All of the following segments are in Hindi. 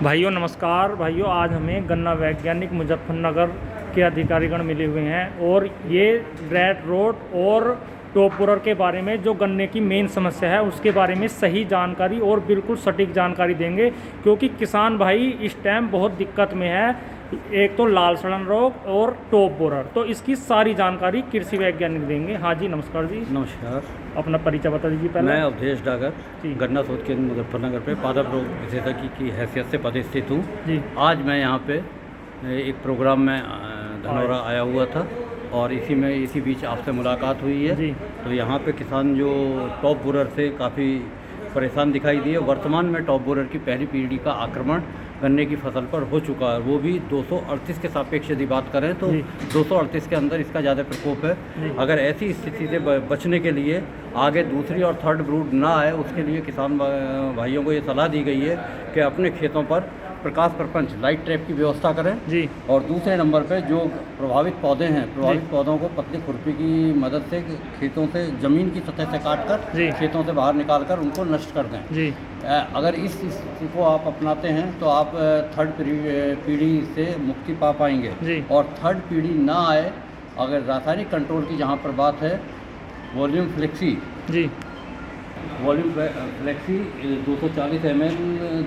भाइयों नमस्कार। भाइयों आज हमें गन्ना वैज्ञानिक मुजफ्फरनगर के अधिकारीगण मिले हुए हैं और ये रेड रोड और टॉपुरर के बारे में जो गन्ने की मेन समस्या है उसके बारे में सही जानकारी और बिल्कुल सटीक जानकारी देंगे, क्योंकि किसान भाई इस टाइम बहुत दिक्कत में है। एक तो लाल सड़न रोग और टॉप बोरर, तो इसकी सारी जानकारी कृषि वैज्ञानिक देंगे। हाँ जी नमस्कार जी। नमस्कार। अपना परिचय बता दीजिए पहले। मैं अवधेश डागर जी। गन्ना शोध केंद्र मुजफ्फरनगर पे पादप रोग विशेषज्ञ की हैसियत से पदस्थित हूँ जी। आज मैं यहाँ पे एक प्रोग्राम में धनौरा आया हुआ था और इसी बीच आपसे मुलाकात हुई है जी। तो यहाँ पे किसान जो टॉप बोरर से काफ़ी परेशान दिखाई दिए। वर्तमान में टॉप बोरर की पहली पीढ़ी का आक्रमण गन्ने की फसल पर हो चुका है, वो भी 238 के सापेक्ष यदि बात करें तो 238 के अंदर इसका ज़्यादा प्रकोप है। अगर ऐसी स्थिति से बचने के लिए आगे दूसरी और थर्ड ब्रूड ना आए, उसके लिए किसान भाइयों को ये सलाह दी गई है कि अपने खेतों पर प्रकाश प्रपंच लाइट ट्रैप की व्यवस्था करें जी। और दूसरे नंबर पे जो प्रभावित पौधे हैं, प्रभावित पौधों को पतली खुरपी की मदद से खेतों से ज़मीन की सतह से काट कर खेतों से बाहर निकाल कर उनको नष्ट कर दें जी। अगर इस स्थिति को आप अपनाते हैं तो आप थर्ड पीढ़ी से मुक्ति पा पाएंगे जी। और थर्ड पीढ़ी ना आए, अगर रासायनिक कंट्रोल की जहाँ पर बात है, वॉल्यूम फ्लेक्सी जी, वॉल्यूम फ्लेक्सी 240 ml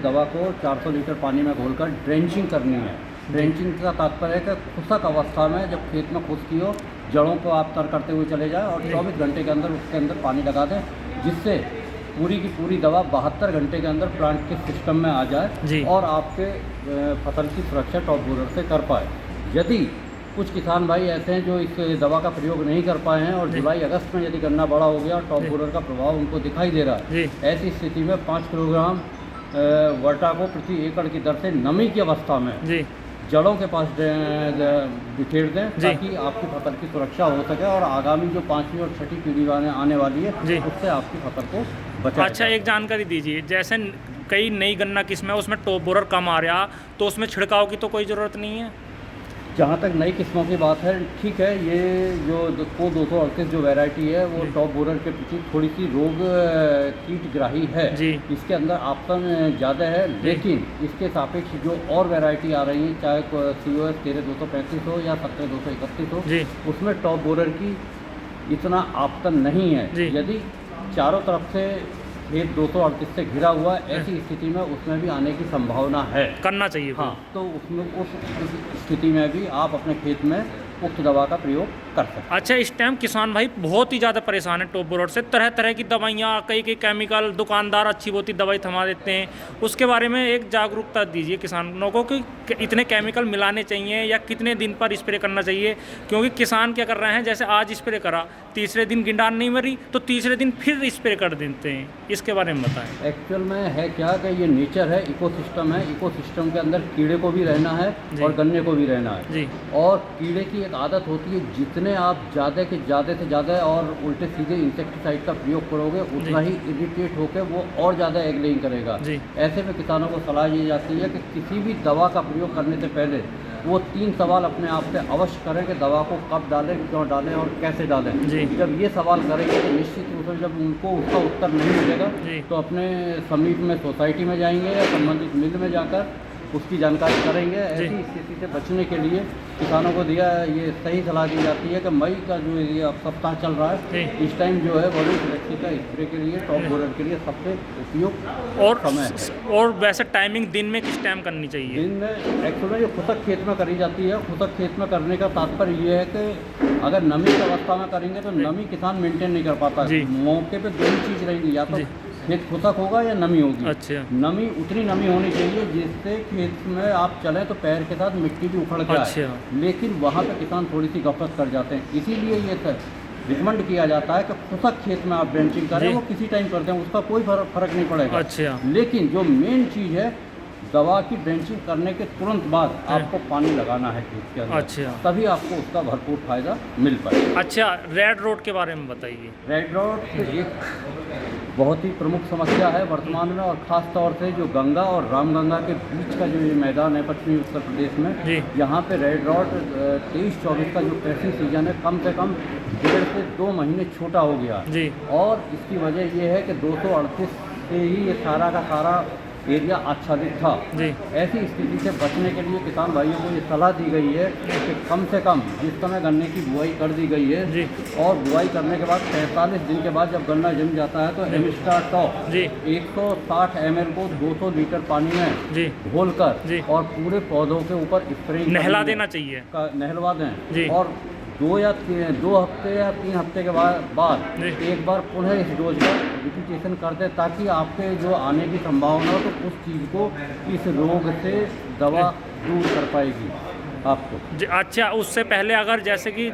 दवा को 400 लीटर पानी में घोलकर ड्रेंचिंग करनी है। ड्रेंचिंग का तात्पर्य है कि खुशक अवस्था में जब खेत में खुशकी हो, जड़ों को आप तर करते हुए चले जाएं और 24 घंटे के अंदर उसके अंदर पानी लगा दें, जिससे पूरी की पूरी दवा 72 घंटे के अंदर प्लांट के सिस्टम में आ जाए और आपके फसल की सुरक्षा टॉप बोरर से कर पाए। यदि कुछ किसान भाई ऐसे हैं जो इस दवा का प्रयोग नहीं कर पाए हैं और जुलाई अगस्त में यदि गन्ना बड़ा हो गया और टॉप बोरर का प्रभाव उनको दिखाई दे रहा है, ऐसी स्थिति में 5 किलोग्राम वर्टा को प्रति एकड़ की दर से नमी की अवस्था में जड़ों के पास बिखेर दें ताकि आपकी फसल की सुरक्षा हो सके और आगामी जो 5वीं और 6ठी पीढ़ी आने वाली है उससे आपकी फसल को बचा। अच्छा एक जानकारी दीजिए, जैसे कई नई गन्ना किस्म है उसमें टॉप बोरर कम आ रहा, तो उसमें छिड़काव की तो कोई ज़रूरत नहीं है? जहाँ तक नई किस्मों की बात है, ठीक है, ये जो 238 जो वैरायटी है वो टॉप बोरर के प्रति थोड़ी सी रोग कीटग्राही है जी। इसके अंदर ऑप्शन ज़्यादा है, लेकिन इसके सापेक्ष जो और वैरायटी आ रही है, चाहे COS 13235 हो या 17231 हो, उसमें टॉप बोरर की इतना ऑप्शन नहीं है। यदि चारों तरफ से खेत 238 से घिरा हुआ, ऐसी स्थिति में उसमें भी आने की संभावना है, करना चाहिए। हाँ, तो उसमें उस स्थिति में भी आप अपने खेत में उक्त दवा का प्रयोग कर सकते हैं। अच्छा, इस टाइम किसान भाई बहुत ही ज़्यादा परेशान है टॉप बोरर से। तरह तरह की दवाइयाँ, कई केमिकल, दुकानदार अच्छी बहुत दवाई थमा देते हैं। उसके बारे में एक जागरूकता दीजिए किसानों को कि इतने केमिकल मिलाने चाहिए या कितने दिन पर स्प्रे करना चाहिए, क्योंकि किसान क्या कर रहे हैं, जैसे आज स्प्रे करा, तीसरे दिन गिंडान नहीं मरी तो तीसरे दिन फिर स्प्रे कर देते हैं। इसके बारे में बताएं। एक्चुअल में है क्या कि ये नेचर है, इकोसिस्टम है, इकोसिस्टम के अंदर कीड़े को भी रहना है और गन्ने को भी रहना है जी। और कीड़े की एक आदत होती है, जितने आप ज़्यादा से ज़्यादा और उल्टे सीधे इंसेक्टिसाइड का प्रयोग करोगे उतना ही इरिटेट होकर वो और ज़्यादा एग लेइंग करेगा। ऐसे में किसानों को सलाह दी जाती है कि किसी भी दवा का प्रयोग करने से पहले वो 3 सवाल अपने आप से अवश्य करें कि दवा को कब डालें, क्यों डालें और कैसे डालें। जब ये सवाल करेंगे तो निश्चित रूप से जब उनको उसका उत्तर नहीं मिलेगा तो अपने समीप में सोसाइटी में जाएंगे या संबंधित मिल में जाकर उसकी जानकारी करेंगे। ऐसी स्थिति से बचने के लिए किसानों को ये सही सलाह दी जाती है कि मई का जो ये अब सप्ताह चल रहा है, इस टाइम जो है वॉल्यूम फ्लेक्सी का स्प्रे के लिए टॉप बोरर के लिए सबसे उपयुक्त और समय है। और वैसे टाइमिंग दिन में किस टाइम करनी चाहिए? दिन में एक्चुअली ये खुशक खेत में करी जाती है। खुशक खेत में करने का तात्पर्य ये है कि अगर नमी की अवस्था में करेंगे तो नमी किसान मेंटेन नहीं कर पाता। मौके पर 2 ही चीज़ रहेंगी, या तो खेत खुशक होगा या नमी होगी। अच्छा। नमी उतनी नमी होनी चाहिए जिससे खेत में आप चलें तो पैर के साथ मिट्टी भी उखड़ के आए, लेकिन वहाँ पे किसान थोड़ी सी गफलत कर जाते हैं। इसीलिए ये रिकमेंड किया जाता है कि खुशक खेत में आप ड्रेंचिंग करें, वो किसी टाइम कर दें, उसका कोई फर्क नहीं पड़ेगा। अच्छा। लेकिन जो मेन चीज़ है, दवा की ड्रेंचिंग करने के तुरंत बाद आपको पानी लगाना है खेत के अंदर। अच्छा। तभी आपको उसका भरपूर फायदा मिल पाएगा। अच्छा, रेड रोड के बारे में बताइए। रेड रोड एक बहुत ही प्रमुख समस्या है वर्तमान में, और ख़ास तौर से जो गंगा और रामगंगा के बीच का जो ये मैदान है पश्चिमी उत्तर प्रदेश में, यहाँ पे रेड रॉट 23-24 का जो क्रैशिंग सीजन है कम से कम 1.5 से 2 महीने छोटा हो गया जी। और इसकी वजह ये है कि 238 से ही ये सारा का सारा एरिया आच्छादित था। जी ऐसी स्थिति से बचने के लिए किसान भाइयों को ये सलाह दी गई है कि कम से कम जिस समय गन्ने की बुआई कर दी गई है जी और बुआई करने के बाद 45 दिन के बाद जब गन्ना जम जाता है तो एमिस्टार टॉप जी 160 ml को 200 लीटर पानी में जी घोलकर जी और पूरे पौधों के ऊपर स्प्रे नहला देना चाहिए। नहलवा दें जी और 2 हफ्ते या 3 हफ्ते के बाद जी एक बार पुनः इस डोज का रिपीटेशन कर दें ताकि आपके जो आने की संभावना हो तो उस चीज़ को इस रोग से दवा दूर कर पाएगी आपको। अच्छा, उससे पहले अगर जैसे कि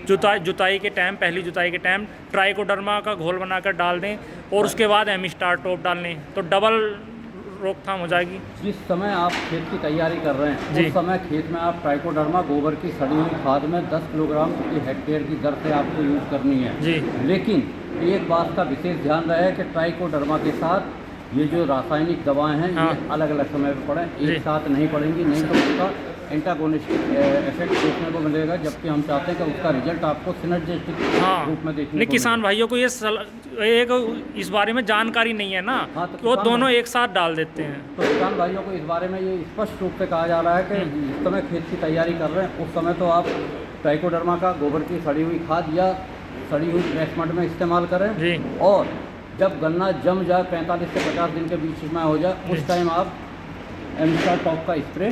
जुताई के टाइम, पहली जुताई के टाइम ट्राइकोडर्मा का घोल बनाकर डाल दें और उसके बाद एमिस्टार टॉप डाल लें तो डबल रोकथाम हो जाएगी। जिस समय आप खेत की तैयारी कर रहे हैं जी। उस समय खेत में आप ट्राइकोडर्मा गोबर की सड़ी हुई खाद में 10 किलोग्राम प्रति हेक्टेयर की दर से आपको यूज करनी है। जी लेकिन एक बात का विशेष ध्यान रहे कि ट्राइकोडर्मा के साथ ये जो रासायनिक दवाएं हैं हाँ। ये अलग अलग समय पर पड़ें, जी। एक साथ नहीं पड़ेंगी, नहीं तो उसका एंटागोनिस्टिक इफेक्ट देखने को मिलेगा, जबकि हम चाहते हैं कि उसका रिजल्ट आपको सिनर्जिस्टिक हाँ। रूप में देखने नहीं, को किसान भाइयों को ये एक इस बारे में जानकारी नहीं है ना, हाँ, तो वो किसान दोनों एक साथ डाल देते हैं। तो किसान भाइयों को इस बारे में ये स्पष्ट रूप से कहा जा रहा है कि जिस समय खेत की तैयारी कर रहे हैं उस समय तो आप ट्राइकोडर्मा का गोबर की सड़ी हुई खाद या सड़ी हुई ट्रेसमेंट में इस्तेमाल करें जी और जब गन्ना जम जाए 45 से 50 दिन के बीच में हो जाए उस टाइम आप एमिस्टार टॉप का स्प्रे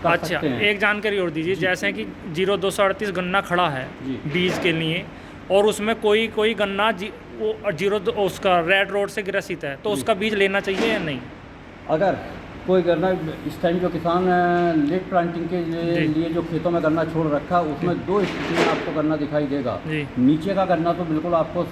कर अच्छा, सकते हैं। एक जानकारी और दीजिए, जैसे कि 0238 गन्ना खड़ा है जी। बीज के लिए और उसमें कोई गन्ना उसका रेड रोड से ग्रसित है तो उसका बीज लेना चाहिए या नहीं? अगर कोई गन्ना इस टाइम जो किसान लेट प्लांटिंग के लिए जो खेतों में गन्ना छोड़ रखा है उसमें 2 स्थिति में आपको गन्ना दिखाई देगा। जी। नीचे का गन्ना तो बिल्कुल आपको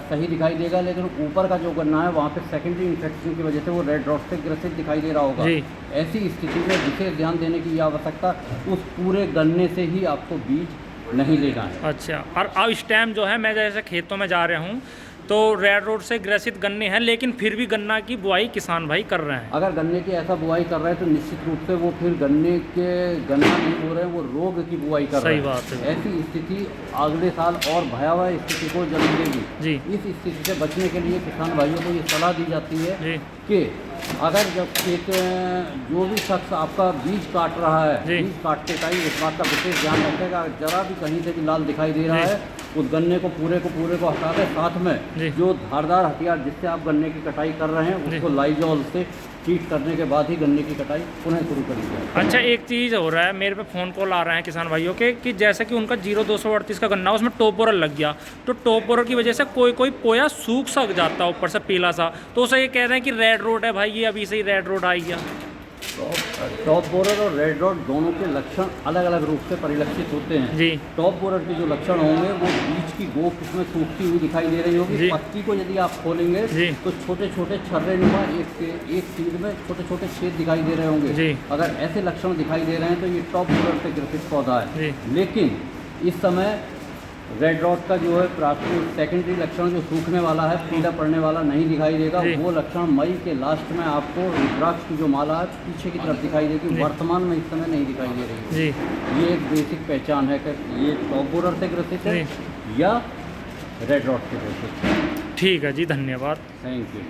सही दिखाई देगा, लेकिन ऊपर का जो गन्ना है वहाँ पे सेकेंडरी इन्फेक्शन की वजह से वो रेड रॉट से ग्रसित दिखाई दे रहा होगा। जी। ऐसी स्थिति में विशेष ध्यान देने की आवश्यकता, उस पूरे गन्ने से ही आपको बीज नहीं लेना है। अच्छा, और अब इस टाइम जो है मैं जैसे खेतों में जा रहा हूँ तो रेड रोड से ग्रसित गन्ने हैं लेकिन फिर भी गन्ना की बुआई किसान भाई कर रहे हैं। अगर गन्ने की ऐसा बुआई कर रहे हैं तो निश्चित रूप से वो फिर गन्ना नहीं बो रहे हैं, वो रोग की बुआई कर रहे हैं। सही बात है। ऐसी स्थिति अगले साल और भयावह स्थिति को जन्म देगी। जी। इस स्थिति से बचने के लिए किसान भाइयों को ये सलाह दी जाती है जी कि अगर जब खेत जो भी शख्स आपका बीज काट रहा है, जी। बीज काटते टाइम इस बात का विशेष ध्यान रखेगा, जरा भी कहीं से भी लाल दिखाई दे रहा जी। है उस गन्ने को पूरे को हटा दें, साथ जी। में जो धारदार हथियार जिससे आप गन्ने की कटाई कर रहे हैं उसको लाइजॉल से ट्रीट करने के बाद ही गन्ने की कटाई पुनः शुरू करेंगे। अच्छा, एक चीज़ हो रहा है, मेरे पे फ़ोन कॉल आ रहे हैं किसान भाइयों के कि जैसे कि उनका 0238 का गन्ना उसमें टॉप बोरर लग गया तो टॉप बोरर की वजह से कोई पोया सूख सा जाता है ऊपर से पीला सा, तो उसे ये कह रहे हैं कि रेड रोड है भाई, ये अभी से ही रेड रोड आई गया। टॉप बोरर और रेड डॉट दोनों के लक्षण अलग अलग रूप से परिलक्षित होते हैं। जी। टॉप बोरर के जो लक्षण होंगे वो बीज की गोप उसमें सूखती हुई दिखाई दे रही जी। होगी। पत्ती को यदि आप खोलेंगे जी। तो छोटे छोटे छर्रे नुमा एक सीड में छोटे छोटे छेद दिखाई दे रहे होंगे। जी। अगर ऐसे लक्षण दिखाई दे रहे हैं तो ये टॉप बोरर से ग्रसित पौधा है। जी। लेकिन इस समय रेड डॉट का जो है प्राथमिक सेकेंडरी लक्षण जो सूखने वाला है, पीला पड़ने वाला नहीं दिखाई देगा। जी। वो लक्षण मई के लास्ट में आपको रुद्राक्ष की जो माला है पीछे की तरफ दिखाई देगी, जी। वर्तमान में इस समय नहीं दिखाई दे रही है। जी ये एक बेसिक पहचान है कि ये टॉप बोरर से ग्रसित है या रेड डॉट से ग्रसित है। ठीक है जी, धन्यवाद। Thank you.